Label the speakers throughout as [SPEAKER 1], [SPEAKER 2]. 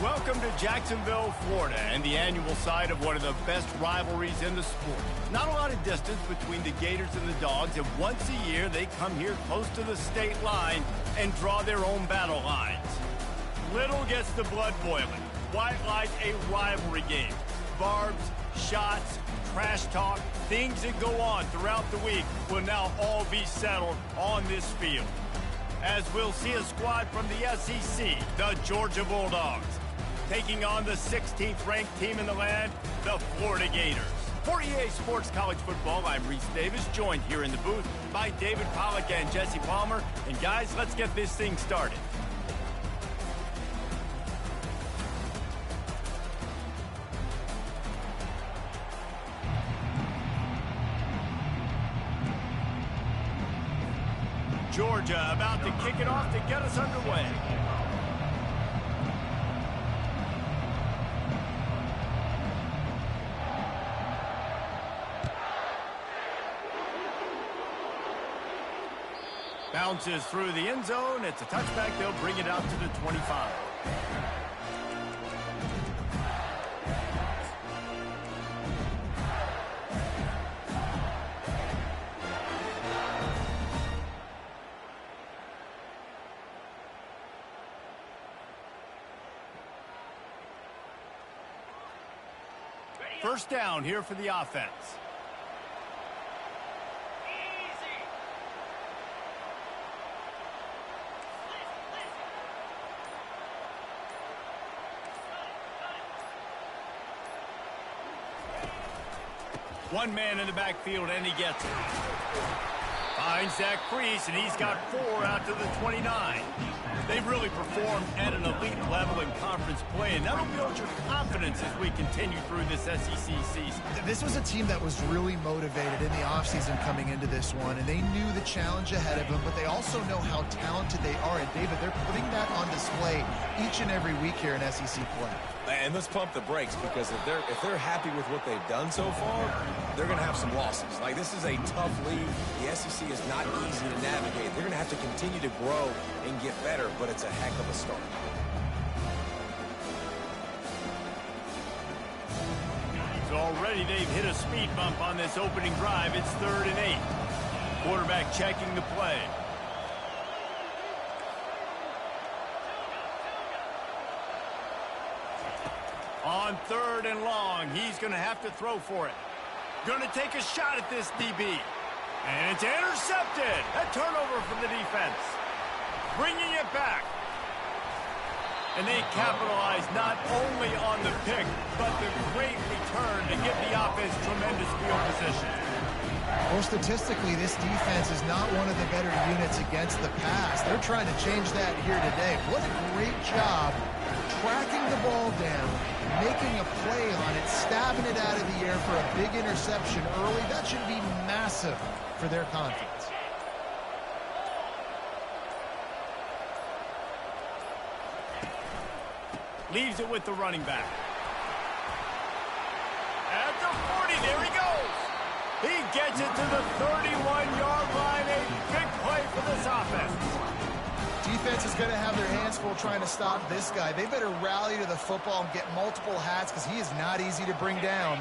[SPEAKER 1] Welcome to Jacksonville, Florida, and the annual site of one of the best rivalries in the sport. Not a lot of distance between the Gators and the Dogs, and once a year they come here close to the state line and draw their own battle lines. Little gets the blood boiling. White like a rivalry game. Barbs, shots, trash talk, things that go on throughout the week will now all be settled on this field. As we'll see a squad from the SEC, the Georgia Bulldogs, taking on the 16th ranked team in the land, the Florida Gators. For EA Sports College Football, I'm Reese Davis, joined here in the booth by David Pollack and Jesse Palmer. And guys, let's get this thing started. Georgia about to kick it off to get us underway. Bounces through the end zone. It's a touchback. They'll bring it out to the 25. First down here for the offense. One man in the backfield, and he gets it. Finds that crease, and he's got 4 out to the 29. They've really performed at an elite level in conference play, and that'll build your confidence as we continue through this SEC season.
[SPEAKER 2] This was a team that was really motivated in the offseason coming into this one, and they knew the challenge ahead of them, but they also know how talented they are. And, David, they're putting that on display each and every week here in SEC play.
[SPEAKER 3] And let's pump the brakes, because if they're happy with what they've done so far, they're going to have some losses. Like, this is a tough league. The SEC is not easy to navigate. They're going to have to continue to grow and get better, but it's a heck of a start.
[SPEAKER 1] So already they've hit a speed bump on this opening drive. It's 3rd and 8. Quarterback checking the play. On 3rd and long, he's going to have to throw for it. Going to take a shot at this DB. And it's intercepted. A turnover from the defense. Bringing it back. And they capitalize not only on the pick, but the great return to give the offense tremendous field position.
[SPEAKER 2] Well, statistically, this defense is not one of the better units against the pass. They're trying to change that here today. What a great job tracking the ball down, making a play on it, stabbing it out of the air for a big interception early. That should be massive for their confidence.
[SPEAKER 1] Leaves it with the running back. At the 40, there he goes. He gets it to the 31-yard line. A big play for this offense.
[SPEAKER 2] Defense is going to have their hands full trying to stop this guy. They better rally to the football and get multiple hats, because he is not easy to bring down.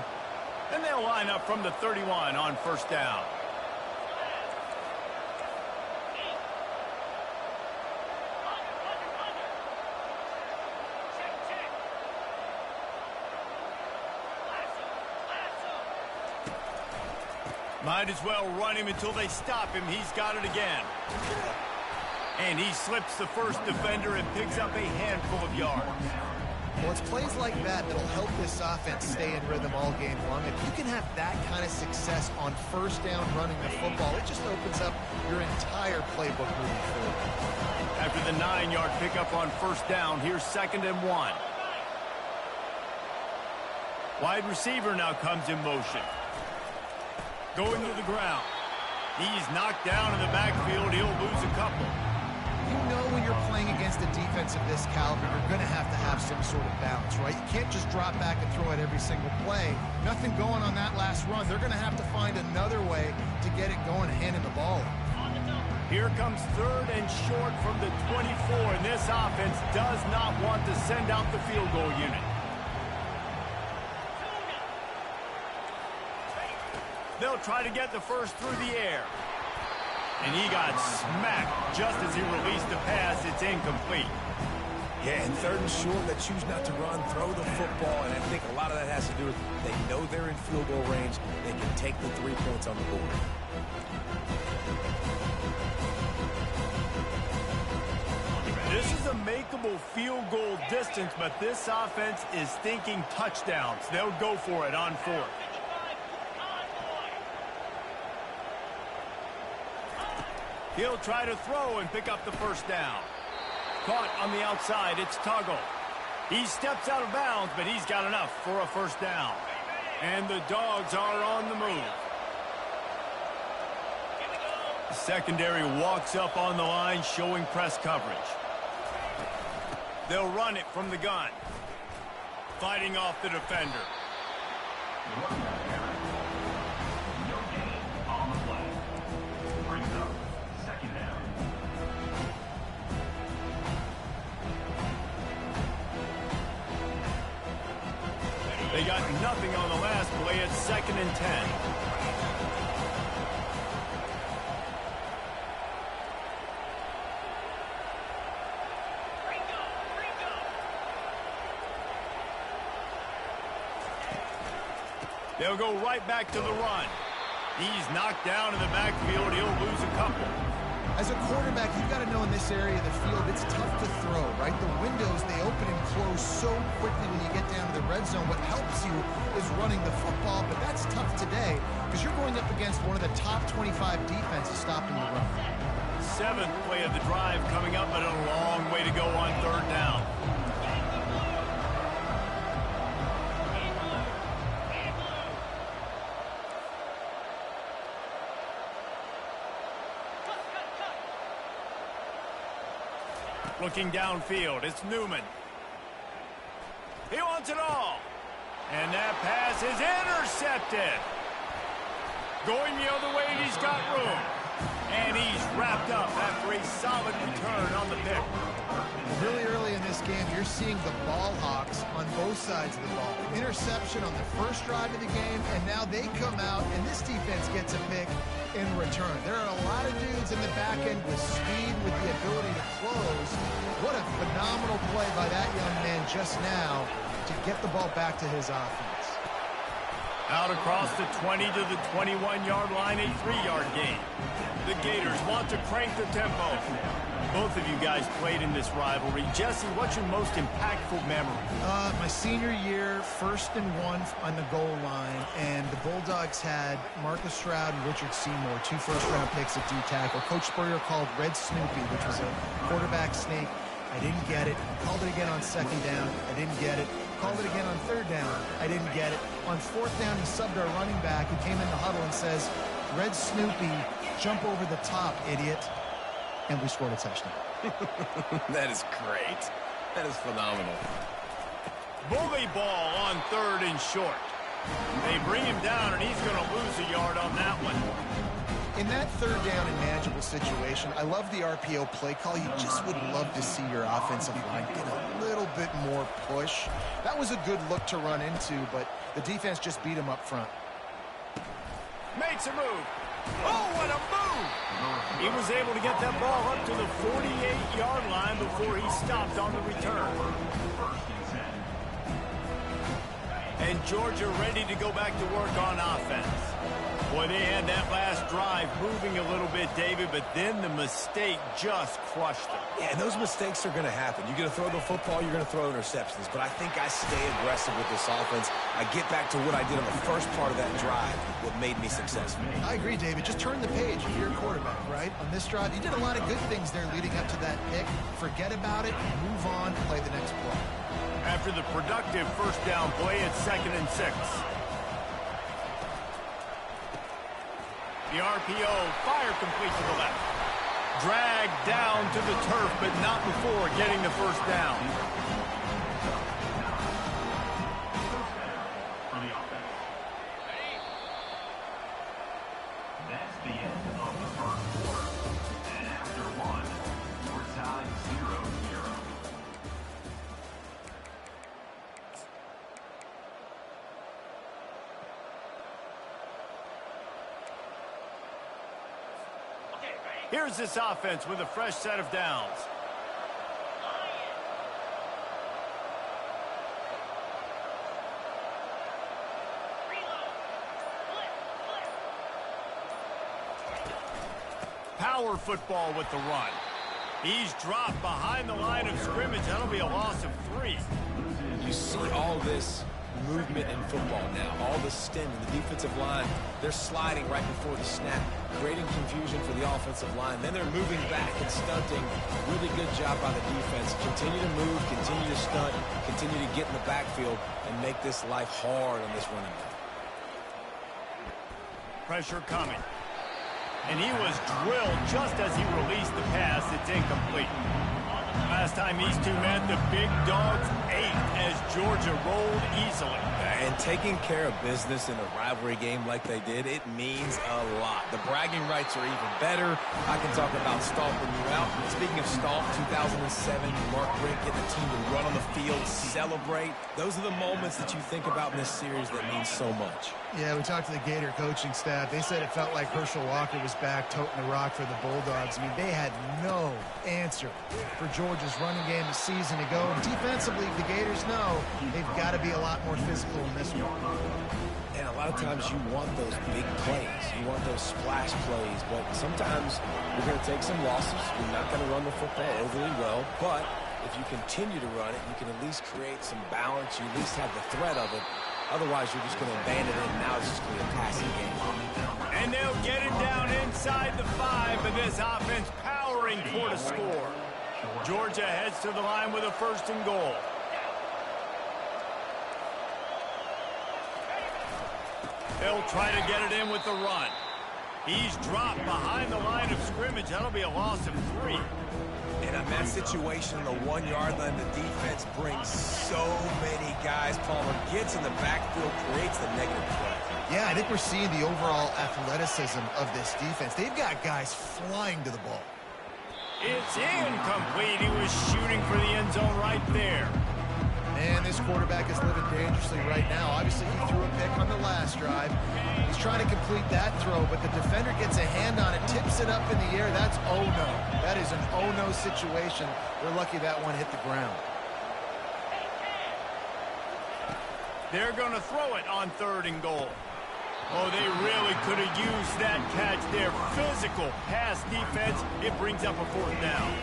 [SPEAKER 1] And they'll line up from the 31 on first down. Might as well run him until they stop him. He's got it again. And he slips the first defender and picks up a handful of yards.
[SPEAKER 2] Well, it's plays like that that'll help this offense stay in rhythm all game long. If you can have that kind of success on first down running the football, it just opens up your entire playbook moving forward.
[SPEAKER 1] After the 9-yard pickup on first down, here's 2nd and 1. Wide receiver now comes in motion. Going to the ground. He's knocked down in the backfield. He'll lose a couple.
[SPEAKER 2] You know when you're playing against a defense of this caliber, you're going to have some sort of balance, right? You can't just drop back and throw it every single play. Nothing going on that last run. They're going to have to find another way to get it going and handing the ball.
[SPEAKER 1] Here comes 3rd and short from the 24, and this offense does not want to send out the field goal unit. They'll try to get the first through the air. And he got smacked just as he released the pass. It's incomplete.
[SPEAKER 3] Yeah, and 3rd and short, they choose not to run, throw the football, and I think a lot of that has to do with they know they're in field goal range. They can take the 3 points on the board.
[SPEAKER 1] This is a makeable field goal distance, but this offense is thinking touchdowns. They'll go for it on 4th. He'll try to throw and pick up the first down. Caught on the outside, it's Tuggle. He steps out of bounds, but he's got enough for a first down. And the Dogs are on the move. The secondary walks up on the line, showing press coverage. They'll run it from the gun. Fighting off the defender. They got nothing on the last play. It's 2nd and 10. They'll go right back to the run. He's knocked down in the backfield. He'll lose a couple.
[SPEAKER 2] As a quarterback, you've got to know in this area of the field, it's tough to throw, right? The windows, they open and close so quickly when you get down to the red zone. What helps you is running the football, but that's tough today because you're going up against one of the top 25 defenses stopping the run.
[SPEAKER 1] 7th play of the drive coming up, but a long way to go on 3rd down. Looking downfield, it's Newman. He wants it all. And that pass is intercepted. Going the other way, and he's got room. And he's wrapped up after a solid return on the pick.
[SPEAKER 2] Really early in this game, you're seeing the ball hawks on both sides of the ball. Interception on the first drive of the game, and now they come out, and this defense gets a pick in return. There are a lot of dudes in the back end with speed, with the ability to close. What a phenomenal play by that young man just now to get the ball back to his offense.
[SPEAKER 1] Out across the 20 to the 21-yard line, a 3-yard gain. The Gators want to crank the tempo. Both of you guys played in this rivalry. Jesse, what's your most impactful memory?
[SPEAKER 2] My senior year, 1st and 1 on the goal line, and the Bulldogs had Marcus Stroud and Richard Seymour, 2 first-round picks at D-tackle. Coach Spurrier called Red Snoopy, which was a quarterback snake. I didn't get it. Called it again on 2nd down. I didn't get it. Called it again on 3rd down. I didn't get it. On 4th down, he subbed our running back. He came in the huddle and says, Red Snoopy, jump over the top, idiot. And we scored a touchdown.
[SPEAKER 3] That is great. That is phenomenal.
[SPEAKER 1] Bully ball on 3rd and short. They bring him down, and he's going to lose a yard on that one.
[SPEAKER 2] In that 3rd down and manageable situation, I love the RPO play call. You just would love to see your offensive line get a little bit more push. That was a good look to run into, but the defense just beat him up front.
[SPEAKER 1] Makes a move. Oh, what a move! He was able to get that ball up to the 48-yard line before he stopped on the return. And Georgia ready to go back to work on offense. Boy, they had that last drive moving a little bit, David, but then the mistake just crushed them.
[SPEAKER 3] Yeah, and those mistakes are going to happen. You're going to throw the football, you're going to throw interceptions. But I think I stay aggressive with this offense. I get back to what I did on the first part of that drive, what made me successful.
[SPEAKER 2] I agree, David. Just turn the page if you're a quarterback, right? On this drive, you did a lot of good things there leading up to that pick. Forget about it, move on, play the next play.
[SPEAKER 1] After the productive first down play, it's 2nd and 6. The RPO, fire complete to the left. Dragged down to the turf, but not before getting the first down. Here's this offense with a fresh set of downs. Power football with the run. He's dropped behind the line of scrimmage. That'll be a loss of 3.
[SPEAKER 3] You see all this movement in football now, all the stint in the defensive line. They're sliding right before the snap, creating confusion for the offensive line. Then they're moving back and stunting. Really good job by the defense. Continue to move, continue to stunt, continue to get in the backfield and make this life hard on this running back.
[SPEAKER 1] Pressure coming. And he was drilled just as he released the pass. It's incomplete. Last time these two met, the big dogs ate as Georgia rolled easily.
[SPEAKER 3] And taking care of business in a rivalry game like they did, it means a lot. The bragging rights are even better. I can talk about stomping you out. Speaking of stomp, 2007, Mark Richt getting the team to run on the field, celebrate. Those are the moments that you think about in this series that mean so much.
[SPEAKER 2] Yeah, we talked to the Gator coaching staff. They said it felt like Herschel Walker was back toting the rock for the Bulldogs. I mean, they had no answer for Georgia's running game a season ago. And defensively, the Gators know they've got to be a lot more physical in this one.
[SPEAKER 3] And a lot of times you want those big plays. You want those splash plays. But sometimes you're going to take some losses. You're not going to run the football overly well. But if you continue to run it, you can at least create some balance. You at least have the threat of it. Otherwise, you're just going to abandon it, and now it's just going to be a passing game.
[SPEAKER 1] And they'll get it down inside the 5, and this offense powering toward a score. Georgia heads to the line with a 1st and goal. They'll try to get it in with the run. He's dropped behind the line of scrimmage. That'll be a loss of 3.
[SPEAKER 3] And in that situation, the 1-yard line, the defense brings so many guys. Palmer gets in the backfield, creates the negative play.
[SPEAKER 2] Yeah, I think we're seeing the overall athleticism of this defense. They've got guys flying to the ball.
[SPEAKER 1] It's incomplete. He was shooting for the end zone right there.
[SPEAKER 2] And this quarterback is living dangerously right now. Obviously, he threw a pick on the last drive. He's trying to complete that throw, but the defender gets a hand on it, tips it up in the air. That's oh-no. That is an oh-no situation. They're lucky that one hit the ground.
[SPEAKER 1] They're going to throw it on 3rd and goal. Oh, they really could have used that catch there. Physical pass defense. It brings up a 4th down.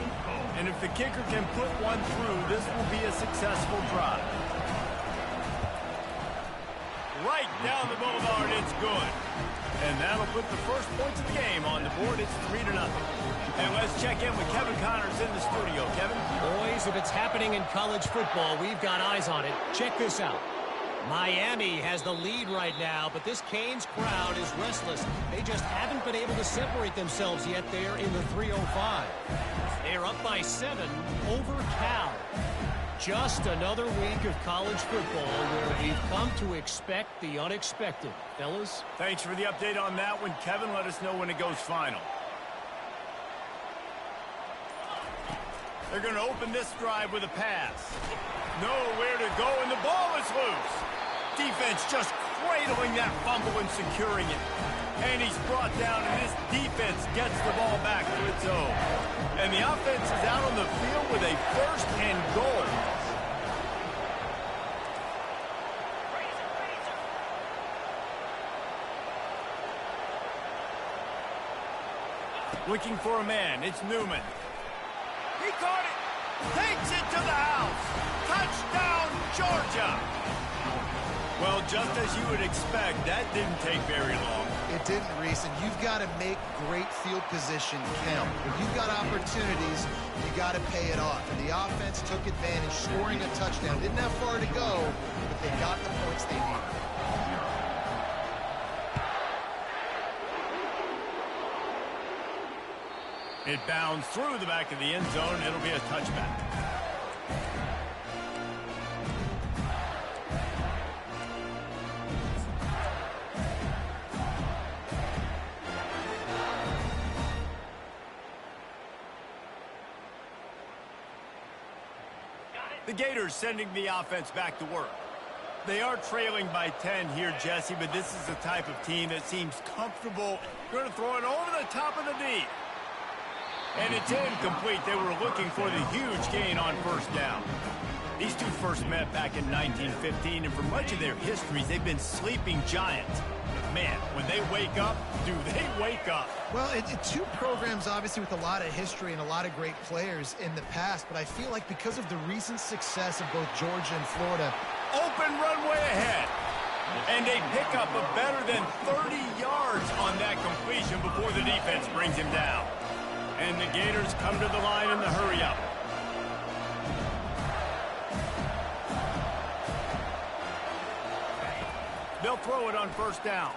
[SPEAKER 1] And if the kicker can put one through, this will be a successful drive. Right down the boulevard, it's good. And that'll put the first points of the game on the board. It's 3-0. And let's check in with Kevin Connors in the studio. Kevin?
[SPEAKER 4] Boys, if it's happening in college football, we've got eyes on it. Check this out. Miami has the lead right now, but this Canes crowd is restless. They just haven't been able to separate themselves yet there in the 305. They're up by 7 over Cal. Just another week of college football where we've come to expect the unexpected. Fellas?
[SPEAKER 1] Thanks for the update on that one, Kevin. Let us know when it goes final. They're going to open this drive with a pass. Nowhere to go, and the ball is loose. Defense just cradling that fumble and securing it. And he's brought down, and this defense gets the ball back to its own. And the offense is out on the field with a 1st and goal. Looking for a man. It's Newman. He caught it. Takes it to the house. Touchdown, Georgia. Well, just as you would expect, that didn't take very long.
[SPEAKER 2] It didn't, Reese, and you've got to make great field position count. When you've got opportunities, you got to pay it off. And the offense took advantage, scoring a touchdown. Didn't have far to go, but they got the points they needed.
[SPEAKER 1] It bounds through the back of the end zone. It'll be a touchback. The Gators sending the offense back to work. They are trailing by 10 here, Jesse, but this is the type of team that seems comfortable. Going to throw it over the top of the knee. And it's incomplete. They were looking for the huge gain on first down. These two first met back in 1915, and for much of their histories, they've been sleeping giants. Man, when they wake up, do they wake up?
[SPEAKER 2] Well, two programs, obviously, with a lot of history and a lot of great players in the past, but I feel like because of the recent success of both Georgia and Florida.
[SPEAKER 1] Open runway ahead. And they pick up a better than 30 yards on that completion before the defense brings him down. And the Gators come to the line in the hurry-up. They'll throw it on first down.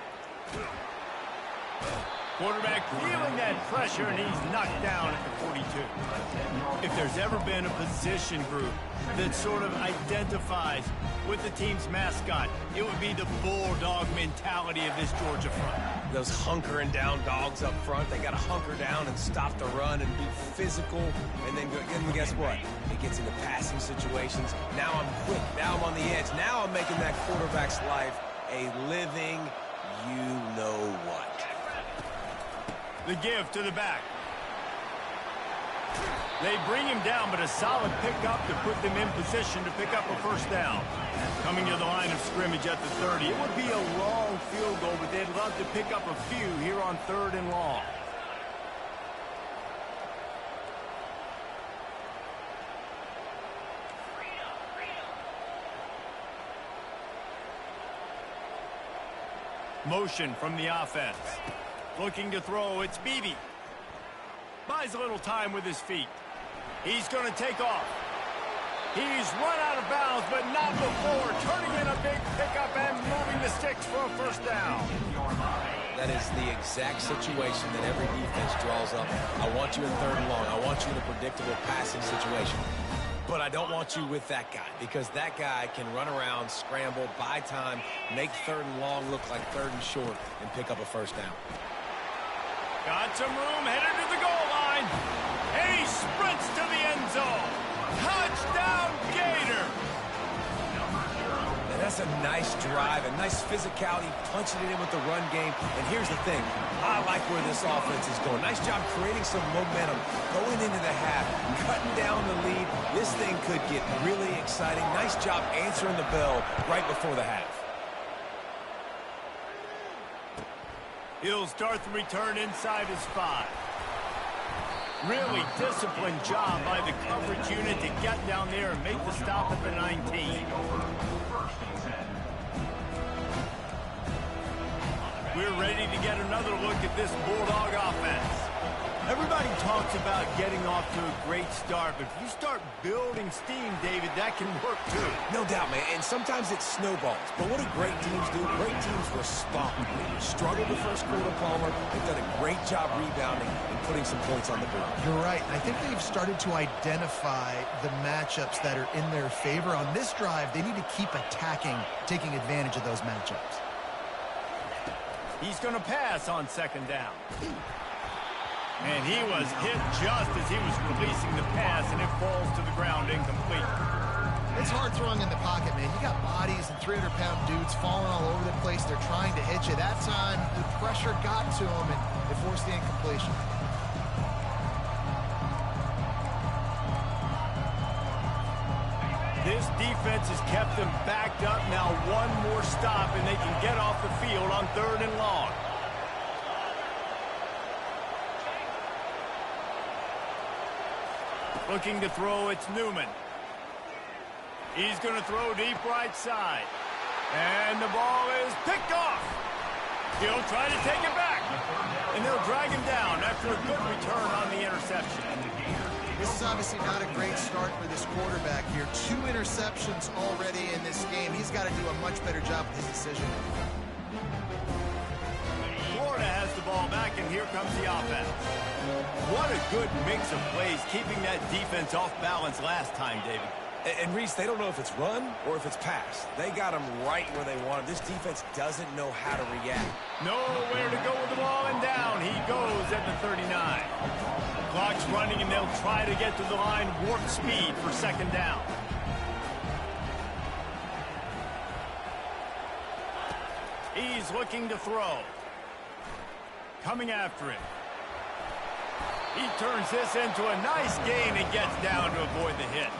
[SPEAKER 1] Quarterback feeling that pressure, and he's knocked down at the 42. If there's ever been a position group that sort of identifies with the team's mascot, it would be the bulldog mentality of this Georgia front.
[SPEAKER 3] Those hunkering down dogs up front, they got to hunker down and stop the run and be physical. And then guess what? It gets into passing situations. Now I'm quick. Now I'm on the edge. Now I'm making that quarterback's life a living you-know-what.
[SPEAKER 1] The give to the back. They bring him down, but a solid pickup to put them in position to pick up a first down. Coming to the line of scrimmage at the 30. It would be a long field goal, but they'd love to pick up a few here on 3rd and long. Motion from the offense. Looking to throw, it's Beebe. Buys a little time with his feet. He's going to take off. He's run out of bounds, but not before turning in a big pickup and moving the sticks for a first down.
[SPEAKER 3] That is the exact situation that every defense draws up. I want you in 3rd and long. I want you in a predictable passing situation. But I don't want you with that guy, because that guy can run around, scramble, buy time, make 3rd and long look like 3rd and short, and pick up a first down.
[SPEAKER 1] Got some room, headed to the goal line. And he sprints to the end zone. Touchdown, Gator!
[SPEAKER 3] And that's a nice drive, a nice physicality, punching it in with the run game. And here's the thing, I like where this offense is going. Nice job creating some momentum, going into the half, cutting down the lead. This thing could get really exciting. Nice job answering the bell right before the half.
[SPEAKER 1] He'll start the return inside his 5. Really disciplined job by the coverage unit to get down there and make the stop at the 19. We're ready to get another look at this Bulldog offense. Everybody talks about getting off to a great start, but if you start building steam, David, that can work too.
[SPEAKER 3] No doubt, man, and sometimes it snowballs. But what do great teams do? Great teams respond. They struggled the first quarter, Palmer. They've done a great job rebounding and putting some points on the board.
[SPEAKER 2] You're right. I think they've started to identify the matchups that are in their favor. On this drive, they need to keep attacking, taking advantage of those matchups.
[SPEAKER 1] He's going to pass on 2nd down. And he was hit just as he was releasing the pass, and it falls to the ground incomplete.
[SPEAKER 2] It's hard throwing in the pocket, man. You got bodies and 300-pound dudes falling all over the place. They're trying to hit you. That time, the pressure got to him, and it forced the incompletion.
[SPEAKER 1] This defense has kept them backed up. Now one more stop, and they can get off the field on 3rd and long. Looking to throw, it's Newman. He's going to throw deep right side. And the ball is picked off. He'll try to take it back. And they'll drag him down after a good return on the interception.
[SPEAKER 2] This is obviously not a great start for this quarterback here. 2 interceptions already in this game. He's got to do a much better job with his decision.
[SPEAKER 1] Florida has the ball back, and here comes the offense. What a good mix of plays, keeping that defense off balance last time, David.
[SPEAKER 3] And Reese, they don't know if it's run or if it's pass. They got them right where they want them. This defense doesn't know how to react.
[SPEAKER 1] Nowhere to go with the ball, and down he goes at the 39. Clock's running, and they'll try to get to the line warp speed for 2nd down. He's looking to throw. Coming after him. He turns this into a nice gain and gets down to avoid the hit.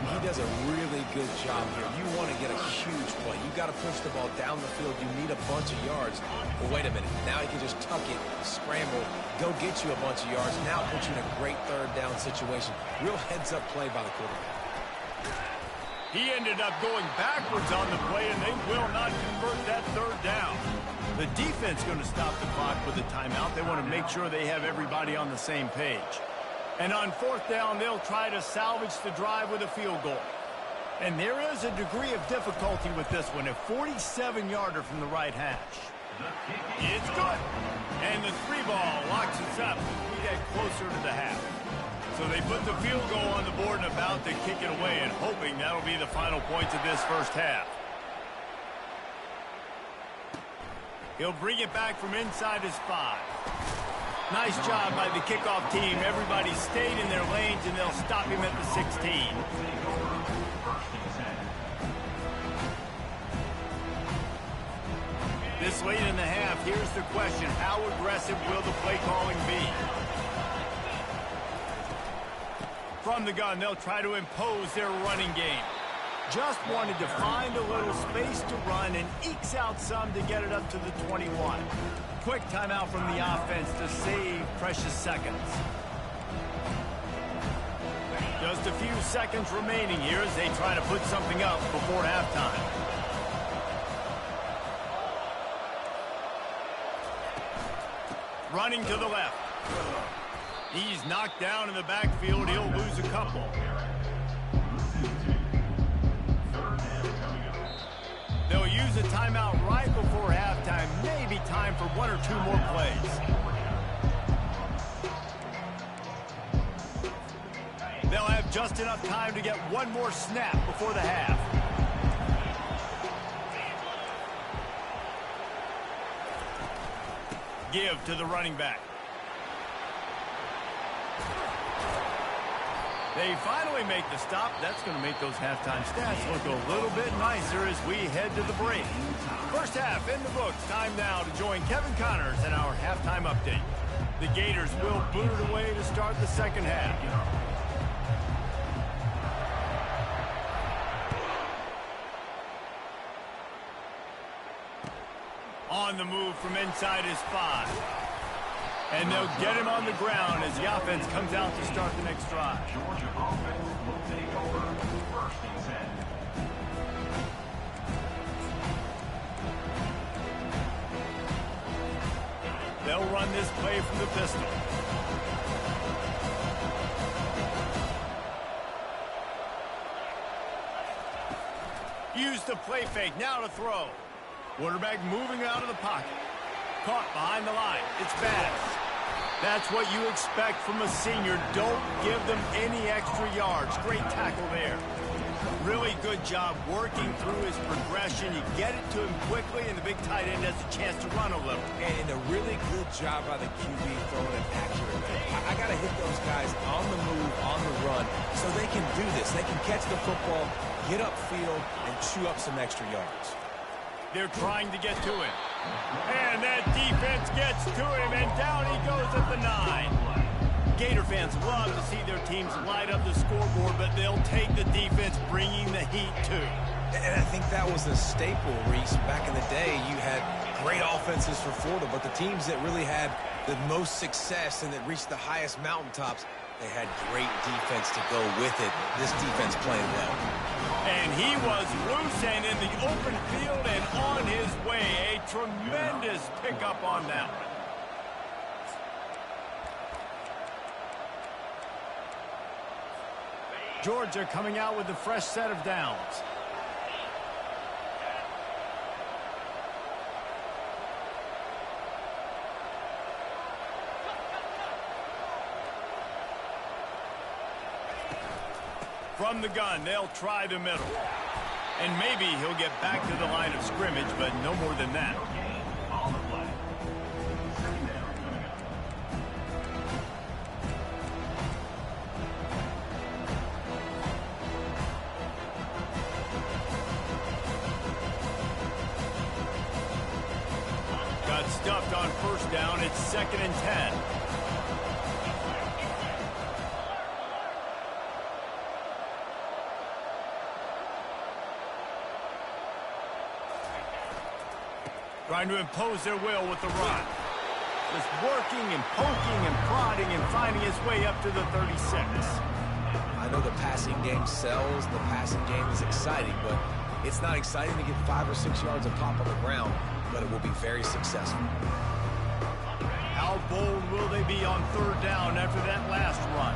[SPEAKER 3] He does a really good job here. You want to get a huge play. You got to push the ball down the field. You need a bunch of yards. Well, wait a minute. Now he can just tuck it, scramble, go get you a bunch of yards. Now put you in a great third down situation. Real heads-up play by the quarterback.
[SPEAKER 1] He ended up going backwards on the play, and they will not convert that third down. The defense going to stop the clock with a timeout. They want to make sure they have everybody on the same page. And on fourth down, they'll try to salvage the drive with a field goal. And there is a degree of difficulty with this one, a 47-yarder from the right hash. It's good. And the 3-ball locks us up as we get closer to the half. So they put the field goal on the board and about to kick it away, and hoping that'll be the final points of this first half. He'll bring it back from inside his 5. Nice job by the kickoff team. Everybody stayed in their lanes, and they'll stop him at the 16. This late in the half, here's the question. How aggressive will the play calling be? From the gun, they'll try to impose their running game. Just wanted to find a little space to run and ekes out some to get it up to the 21. Quick timeout from the offense to save precious seconds. Just a few seconds remaining here as they try to put something up before halftime. Running to the left. He's knocked down in the backfield. He'll lose a couple. They'll use a timeout right before halftime. Maybe time for 1 or 2 more plays. They'll have just enough time to get one more snap before the half. Give to the running back. They finally make the stop. That's going to make those halftime stats look a little bit nicer as we head to the break. First half in the books. Time now to join Kevin Connors in our halftime update. The Gators will boot it away to start the second half. On the move from inside his 5. And they'll get him on the ground as the offense comes out to start the next drive.
[SPEAKER 5] Georgia offense will take over first and 10.
[SPEAKER 1] They'll run this play from the pistol. Use the play fake, now to throw. Quarterback moving out of the pocket. Caught behind the line. It's bad. That's what you expect from a senior. Don't give them any extra yards. Great tackle there. Really good job working through his progression. You get it to him quickly, and the big tight end has a chance to run a little.
[SPEAKER 3] And a really good job by the QB throwing it accurately. I got to hit those guys on the move, on the run, so they can do this. They can catch the football, get upfield, and chew up some extra yards.
[SPEAKER 1] They're trying to get to him. And that defense gets to him, and down he goes at the 9. Gator fans love to see their teams light up the scoreboard, but they'll take the defense bringing the heat too.
[SPEAKER 3] And I think that was a staple, Reese. Back in the day, you had great offenses for Florida, but the teams that really had the most success and that reached the highest mountaintops, they had great defense to go with it. This defense playing well.
[SPEAKER 1] And he was loose and in the open field and on his way. A tremendous pickup on that one. Georgia coming out with a fresh set of downs. From the gun, they'll try the middle. And maybe he'll get back to the line of scrimmage, but no more than that. Got stuffed on first down. It's 2nd and 10. Trying to impose their will with the run. Just working and poking and prodding and finding his way up to the 36.
[SPEAKER 3] I know the passing game sells, the passing game is exciting, but it's not exciting to get 5 or 6 yards of pop on the ground, but it will be very successful.
[SPEAKER 1] How bold will they be on 3rd down after that last run?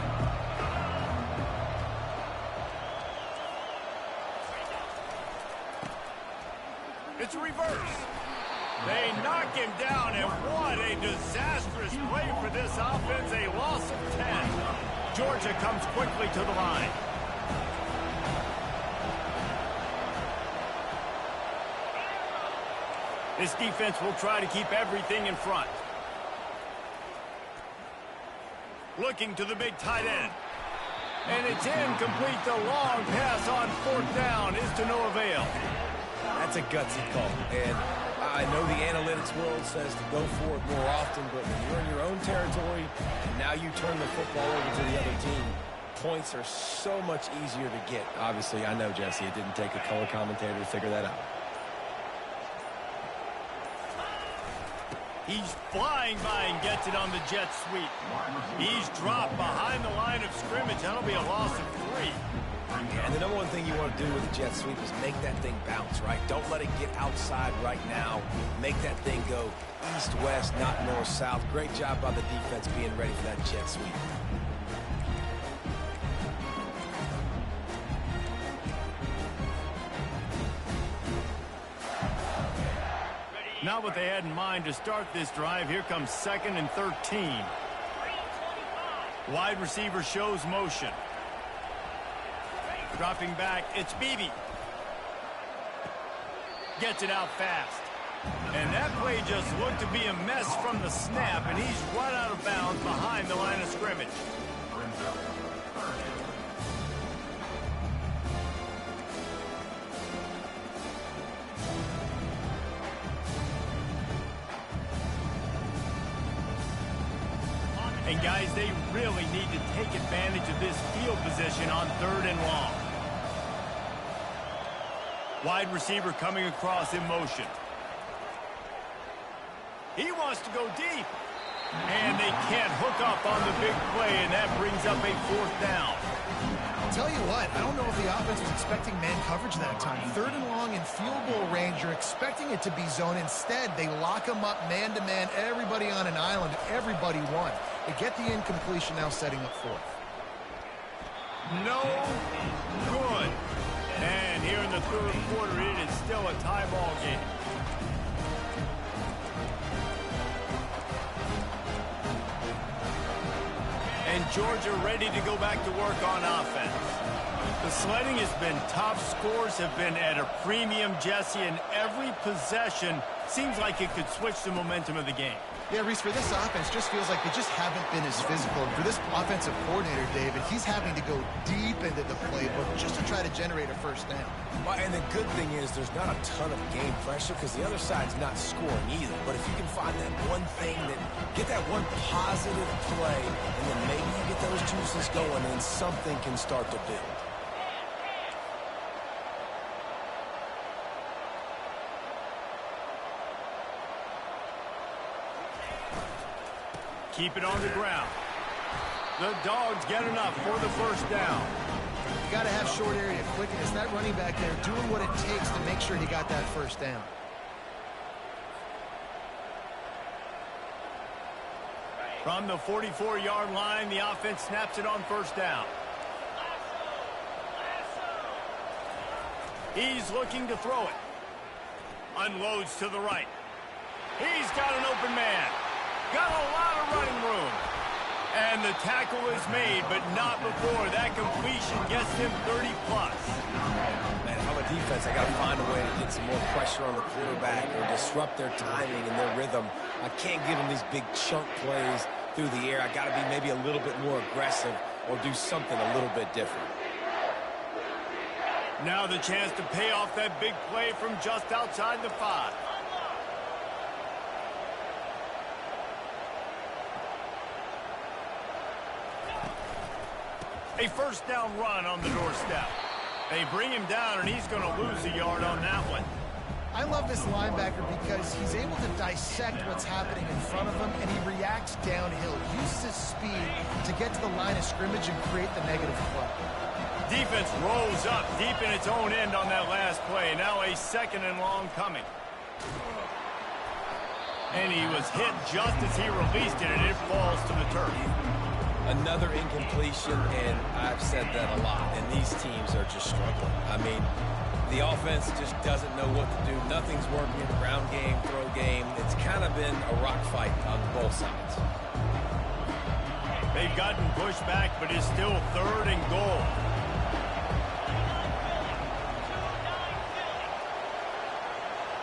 [SPEAKER 1] It's a reverse. They knock him down, and what a disastrous play for this offense. A loss of 10. Georgia comes quickly to the line. This defense will try to keep everything in front. Looking to the big tight end. And it's incomplete. The long pass on 4th down is to no avail.
[SPEAKER 3] That's a gutsy call. And I know the analytics world says to go for it more often, but when you're in your own territory and now you turn the football over to the other team, points are so much easier to get. Obviously, I know, Jesse, it didn't take a color commentator to figure that out.
[SPEAKER 1] He's flying by and gets it on the jet sweep. He's dropped behind the line of scrimmage. That'll be a loss of 3.
[SPEAKER 3] And the number one thing you want to do with a jet sweep is make that thing bounce, right? Don't let it get outside right now. Make that thing go east-west, not north-south. Great job by the defense being ready for that jet sweep.
[SPEAKER 1] Not what they had in mind to start this drive. Here comes 2nd and 13. Wide receiver shows motion. Dropping back, it's Beebe. Gets it out fast. And that play just looked to be a mess from the snap, and he's run out of bounds behind the line of scrimmage. And guys, they really need to take advantage of this field position on 3rd and long. Wide receiver coming across in motion. He wants to go deep. And they can't hook up on the big play, and that brings up a 4th down.
[SPEAKER 2] I'll tell you what, I don't know if the offense was expecting man coverage that time. 3rd and long in field goal range, you're expecting it to be zone. Instead, they lock them up man-to-man, everybody on an island, everybody won. They get the incompletion, now setting up 4th.
[SPEAKER 1] No good. And here in the 3rd quarter, it is still a tie ball game. And Georgia ready to go back to work on offense. The sledding has been tough. Scores have been at a premium, Jesse, and every possession seems like it could switch the momentum of the game.
[SPEAKER 2] Yeah, Reese, for this offense, just feels like they just haven't been as physical. And for this offensive coordinator, David, he's having to go deep into the playbook just to try to generate a 1st down.
[SPEAKER 3] Well, and the good thing is there's not a ton of game pressure because the other side's not scoring either. But if you can find that one thing, get that one positive play, and then maybe you get those juices going and something can start to build.
[SPEAKER 1] Keep it on the ground. The Dogs get enough for the 1st down.
[SPEAKER 2] You got to have short area quickness. That running back there doing what it takes to make sure he got that 1st down.
[SPEAKER 1] From the 44-yard line, the offense snaps it on 1st down. He's looking to throw it. Unloads to the right. He's got an open man. Got a lot of running room. And the tackle is made, but not before that completion gets him 30+.
[SPEAKER 3] Man, if I'm a defense, I got to find a way to get some more pressure on the quarterback or disrupt their timing and their rhythm. I can't give them these big chunk plays through the air. I got to be maybe a little bit more aggressive or do something a little bit different.
[SPEAKER 1] Now the chance to pay off that big play from just outside the 5. A 1st down run on the doorstep. They bring him down, and he's going to lose a yard on that one.
[SPEAKER 2] I love this linebacker because he's able to dissect what's happening in front of him, and he reacts downhill. He uses his speed to get to the line of scrimmage and create the negative play.
[SPEAKER 1] Defense rolls up deep in its own end on that last play. Now a 2nd and long coming. And he was hit just as he released it, and it falls to the turf.
[SPEAKER 3] Another incompletion, and I've said that a lot, and these teams are just struggling. I mean, the offense just doesn't know what to do. Nothing's working. Ground game, throw game. It's kind of been a rock fight on both sides.
[SPEAKER 1] They've gotten pushed back, but it's still 3rd and goal.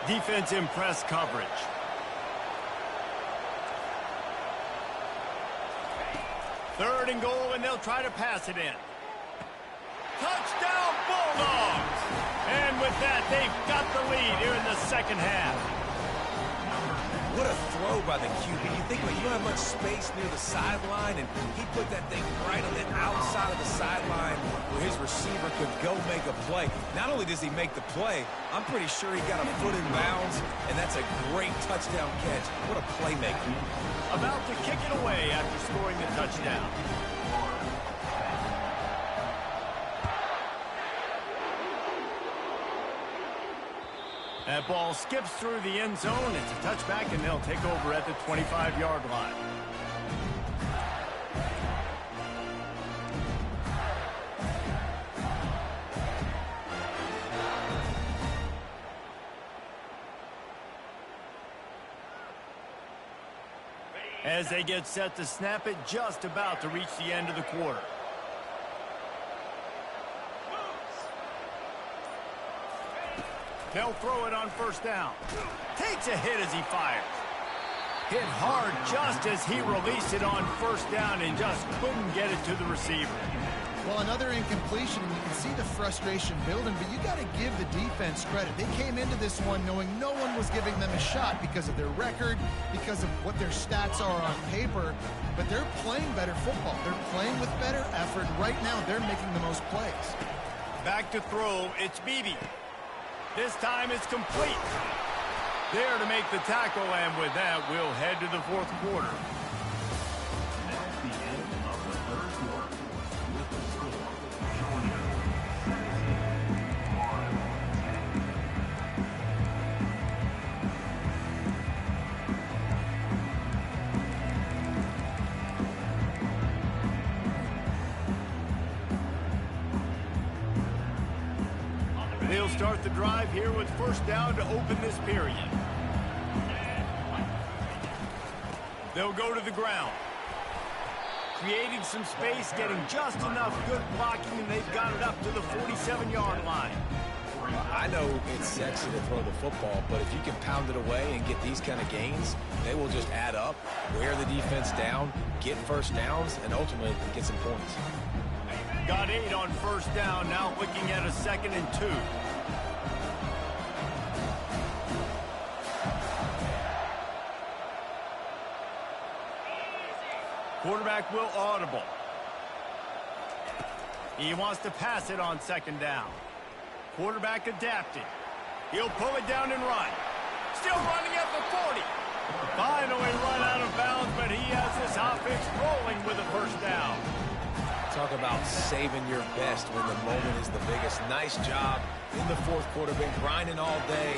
[SPEAKER 1] Defense in press coverage. Third and goal, and they'll try to pass it in. Touchdown, Bulldogs! And with that, they've got the lead here in the 2nd half.
[SPEAKER 3] What a throw by the QB. You think, well, you don't have much space near the sideline, and he put that thing right on the outside of the sideline where his receiver could go make a play. Not only does he make the play, I'm pretty sure he got a foot in bounds, and that's a great touchdown catch. What a playmaker.
[SPEAKER 1] About to kick it away after scoring the touchdown. That ball skips through the end zone. It's a touchback, and they'll take over at the 25-yard line. As they get set to snap it, just about to reach the end of the quarter. They'll throw it on 1st down. Takes a hit as he fires. Hit hard just as he released it on 1st down and just couldn't get it to the receiver.
[SPEAKER 2] Well, another incompletion, and you can see the frustration building, but you got to give the defense credit. They came into this one knowing no one was giving them a shot because of their record, because of what their stats are on paper, but they're playing better football. They're playing with better effort. Right now, they're making the most plays.
[SPEAKER 1] Back to throw, it's Beebe. This time it's complete. There to make the tackle, and with that, we'll head to the 4th quarter.
[SPEAKER 5] That's the end of the 3rd quarter. With the score, Georgia 16.
[SPEAKER 1] They'll start the drive here with 1st down to open this period. They'll go to the ground. Creating some space, getting just enough good blocking, and they've got it up to the 47-yard line.
[SPEAKER 3] I know it's sexy to throw the football, but if you can pound it away and get these kind of gains, they will just add up, wear the defense down, get 1st downs, and ultimately get some points.
[SPEAKER 1] Got 8 on 1st down, now looking at a 2nd and 2. Quarterback will audible. He wants to pass it on 2nd down. Quarterback adapted. He'll pull it down and run. Still running at the 40. Finally run out of bounds, but he has this offense rolling with a 1st down.
[SPEAKER 3] Talk about saving your best when the moment is the biggest. Nice job in the 4th quarter. Been grinding all day.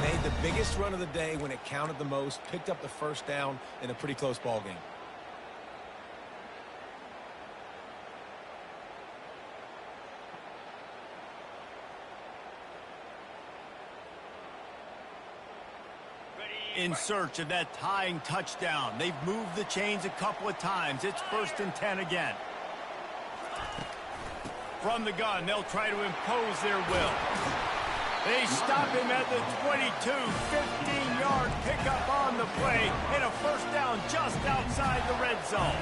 [SPEAKER 3] Made the biggest run of the day when it counted the most. Picked up the 1st down in a pretty close ball game.
[SPEAKER 1] In search of that tying touchdown. They've moved the chains a couple of times. It's 1st and 10 again. From the gun, they'll try to impose their will. They stop him at the 22, 15-yard pickup on the play, and a 1st down just outside the red zone.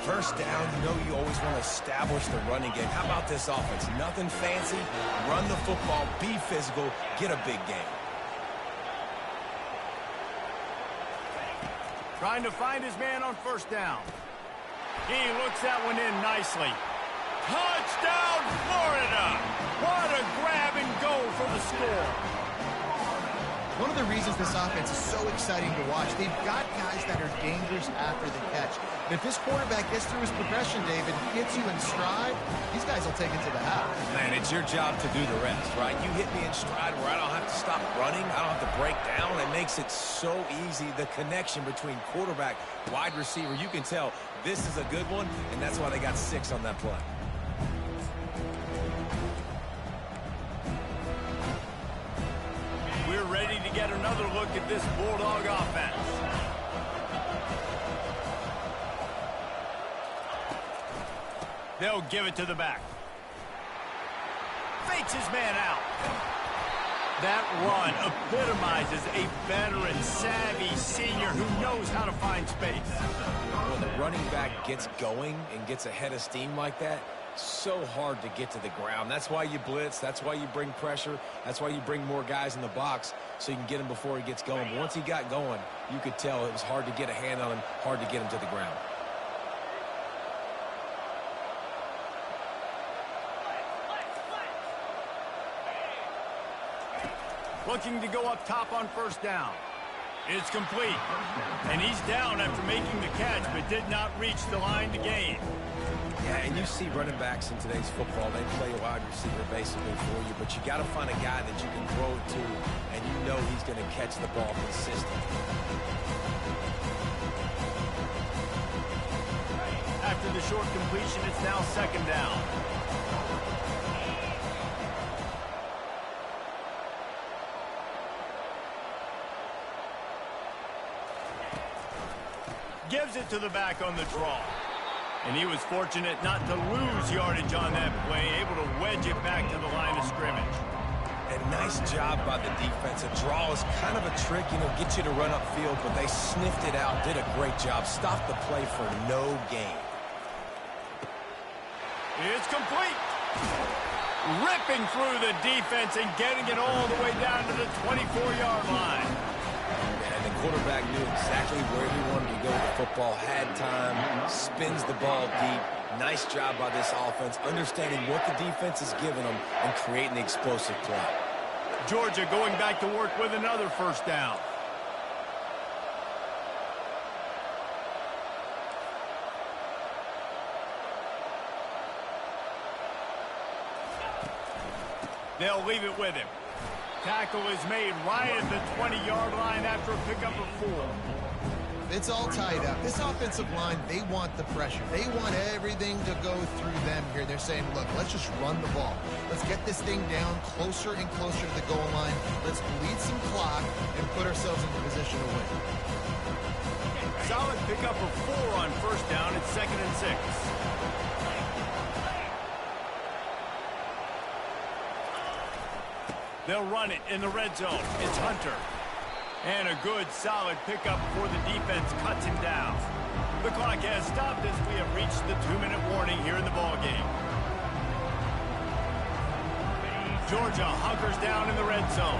[SPEAKER 3] 1st down, you know you always want to establish the running game. How about this offense? Nothing fancy. Run the football, be physical, get a big game.
[SPEAKER 1] Trying to find his man on 1st down. He looks that one in nicely. Touchdown, Florida! What a grab and go for the score.
[SPEAKER 2] One of the reasons this offense is so exciting to watch, they've got guys that are dangerous after the catch. And if this quarterback gets through his progression, David, gets you in stride, these guys will take it to the house.
[SPEAKER 3] Man, it's your job to do the rest, right? You hit me in stride where I don't have to stop running. I don't have to break down. It makes it so easy. The connection between quarterback, wide receiver, you can tell this is a good one, and that's why they got 6 on that play.
[SPEAKER 1] We're ready to get another look at this Bulldog offense. They'll give it to the back. Fakes his man out. That run epitomizes a veteran, savvy senior who knows how to find space.
[SPEAKER 3] When the running back gets going and gets ahead of steam like that, so hard to get to the ground. That's why you blitz. That's why you bring pressure. That's why you bring more guys in the box so you can get him before he gets going. But once he got going, you could tell it was hard to get a hand on him, hard to get him to the ground.
[SPEAKER 1] Looking to go up top on first down. It's complete. And he's down after making the catch, but did not reach the line to gain.
[SPEAKER 3] Yeah, and you see running backs in today's football, they play a wide receiver basically for you, but you got to find a guy that you can throw it to, and you know he's going to catch the ball consistently.
[SPEAKER 1] After the short completion, it's now second down. Gives it to the back on the draw. And he was fortunate not to lose yardage on that play, able to wedge it back to the line of scrimmage.
[SPEAKER 3] And nice job by the defense. A draw is kind of a trick, get you to run upfield, but they sniffed it out, did a great job, stopped the play for no gain.
[SPEAKER 1] It's complete. Ripping through the defense and getting it all the way down to the 24-yard line.
[SPEAKER 3] And the quarterback knew exactly where he wanted to go with the football, had time, spins the ball deep. Nice job by this offense, understanding what the defense is giving them and creating the explosive play.
[SPEAKER 1] Georgia going back to work with another first down. They'll leave it with him. Tackle is made right at the 20-yard line after a pickup of 4.
[SPEAKER 2] It's all tied up. This offensive line, they want the pressure. They want everything to go through them here. They're saying, look, let's just run the ball. Let's get this thing down closer and closer to the goal line. Let's bleed some clock and put ourselves in a position to win.
[SPEAKER 1] Solid pickup of 4 on first down. It's 2nd and 6. They'll run it in the red zone. It's Hunter. And a good, solid pickup before the defense cuts him down. The clock has stopped as we have reached the 2-minute warning here in the ballgame. Georgia hunkers down in the red zone.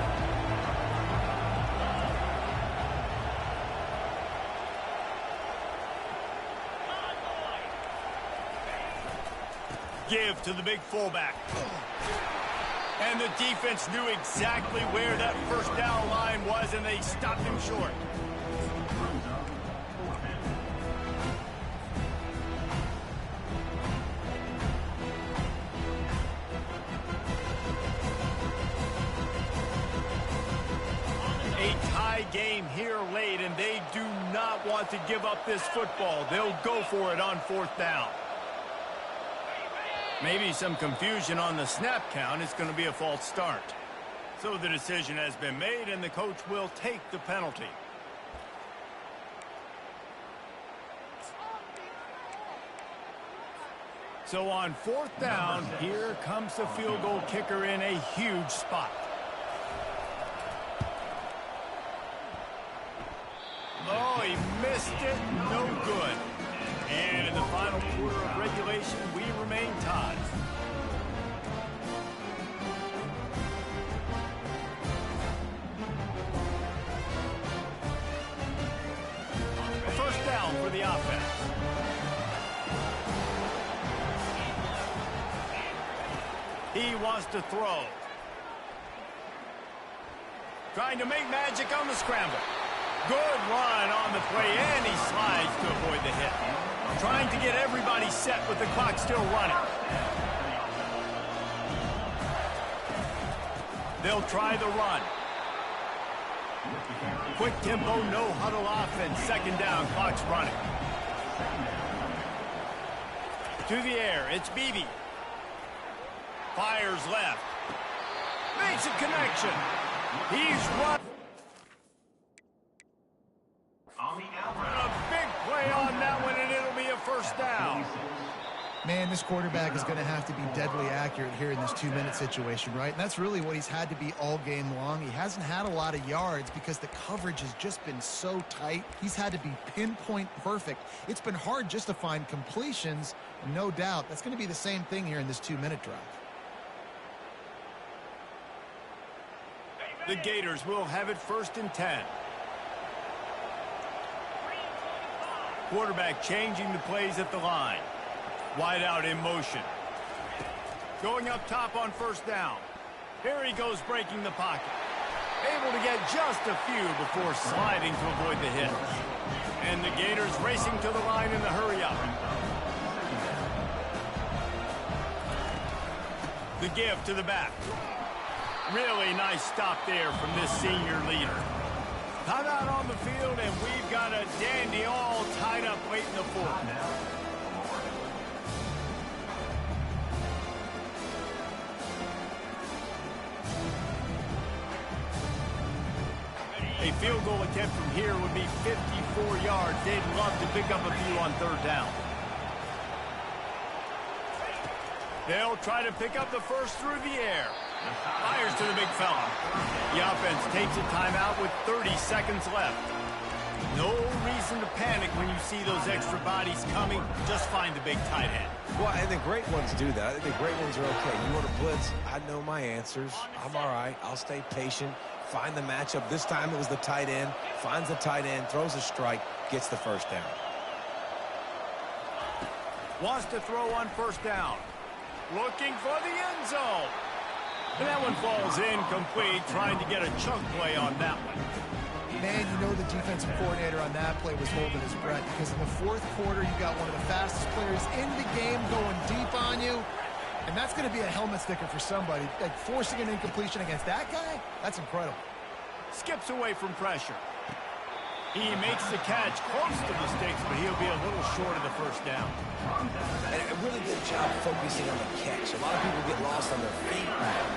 [SPEAKER 1] Give to the big fullback. And the defense knew exactly where that first down line was, and they stopped him short. A tie game here late, and they do not want to give up this football. They'll go for it on fourth down. Maybe some confusion on the snap count. It's going to be a false start. So the decision has been made, and the coach will take the penalty. So on fourth down, here comes the field goal kicker in a huge spot. Oh, he missed it. No good. And in the final quarter of regulation, we remain tied. A first down for the offense. He wants to throw. Trying to make magic on the scramble. Good run on the play, and he slides to avoid the hit. Trying to get everybody set with the clock still running. They'll try the run. Quick tempo, no huddle offense. Second down, clock's running. To the air, it's Beebe. Fires left. Makes a connection. He's run.
[SPEAKER 5] On the
[SPEAKER 1] A big play on that one, and it'll be a first down.
[SPEAKER 2] Man, this quarterback is going to have to be deadly accurate here in this 2-minute situation, right? And that's really what he's had to be all game long. He hasn't had a lot of yards because the coverage has just been so tight. He's had to be pinpoint perfect. It's been hard just to find completions, no doubt. That's going to be the same thing here in this 2-minute drive.
[SPEAKER 1] The Gators will have it 1st and 10. Quarterback changing the plays at the line. Wide out in motion. Going up top on first down. Here he goes breaking the pocket. Able to get just a few before sliding to avoid the hit. And the Gators racing to the line in the hurry up. The give to the back. Really nice stop there from this senior leader. Timeout on the field, and we've got a dandy all tied up late in the fourth. A field goal attempt from here would be 54 yards. They'd love to pick up a few on third down. They'll try to pick up the first through the air. Fires to the big fella. The offense takes a timeout with 30 seconds left. No reason to panic when you see those extra bodies coming. Just find the big tight end.
[SPEAKER 3] Well, and the great ones do that. I think the great ones are okay. You want to blitz? I know my answers. I'm all right. I'll stay patient. Find the matchup. This time it was the tight end. Finds the tight end, throws a strike, gets the first down.
[SPEAKER 1] Wants to throw on first down. Looking for the end zone. And that one falls incomplete, trying to get a chunk play on that one.
[SPEAKER 2] Man, you know the defensive coordinator on that play was holding his breath because in the fourth quarter, you got one of the fastest players in the game going deep on you. And that's going to be a helmet sticker for somebody. Like forcing an incompletion against that guy, that's incredible.
[SPEAKER 1] Skips away from pressure. He makes the catch close to the sticks, but he'll be a little short of the first down.
[SPEAKER 3] And a really good job focusing on the catch. A lot of people get lost on their feet,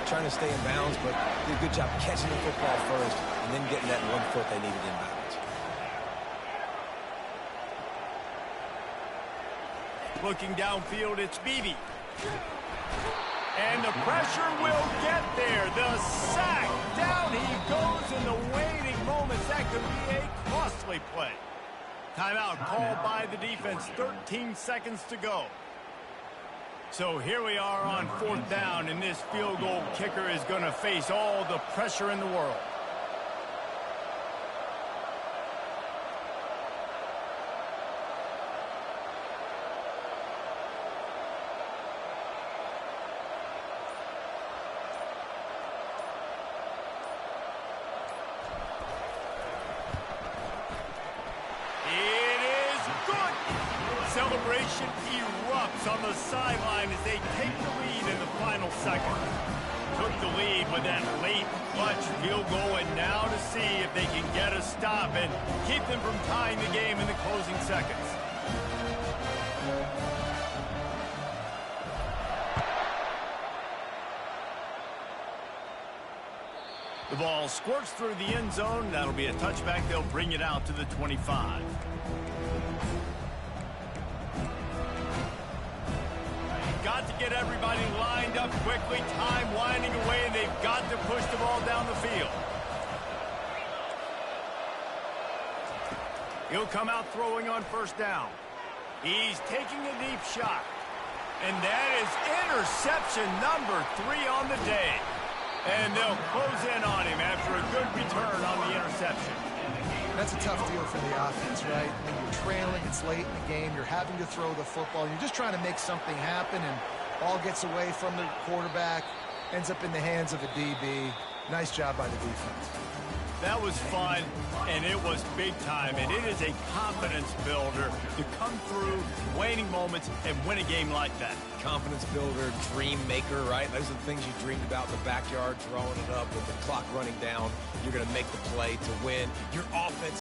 [SPEAKER 3] trying to stay in bounds, but did a good job catching the football first and then getting that 1 foot they needed in bounds.
[SPEAKER 1] Looking downfield, it's Beebe. And the pressure will get there. The sack. Down he goes in the waiting moments. That could be a costly play. Timeout called by the defense. 13 seconds to go. So here we are on fourth down, and this field goal kicker is going to face all the pressure in the world. Celebration erupts on the sideline as they take the lead in the final second. Took the lead with that late clutch field goal, and now to see if they can get a stop and keep them from tying the game in the closing seconds. The ball squirts through the end zone. That'll be a touchback. They'll bring it out to the 25. Got to get everybody lined up quickly. Time winding away, and they've got to push the ball down the field. He'll come out throwing on first down. He's taking a deep shot. And that is interception number 3 on the day. And they'll close in on him after a good return on the interception.
[SPEAKER 2] That's a tough deal for the offense, right? When you're trailing, it's late in the game, you're having to throw the football, you're just trying to make something happen, and ball gets away from the quarterback, ends up in the hands of a DB. Nice job by the defense.
[SPEAKER 1] That was fun, and it was big time, and it is a confidence builder to come through waning moments and win a game like that.
[SPEAKER 3] Confidence builder, dream maker, right? Those are the things you dreamed about in the backyard, drawing it up with the clock running down. You're going to make the play to win. Your offense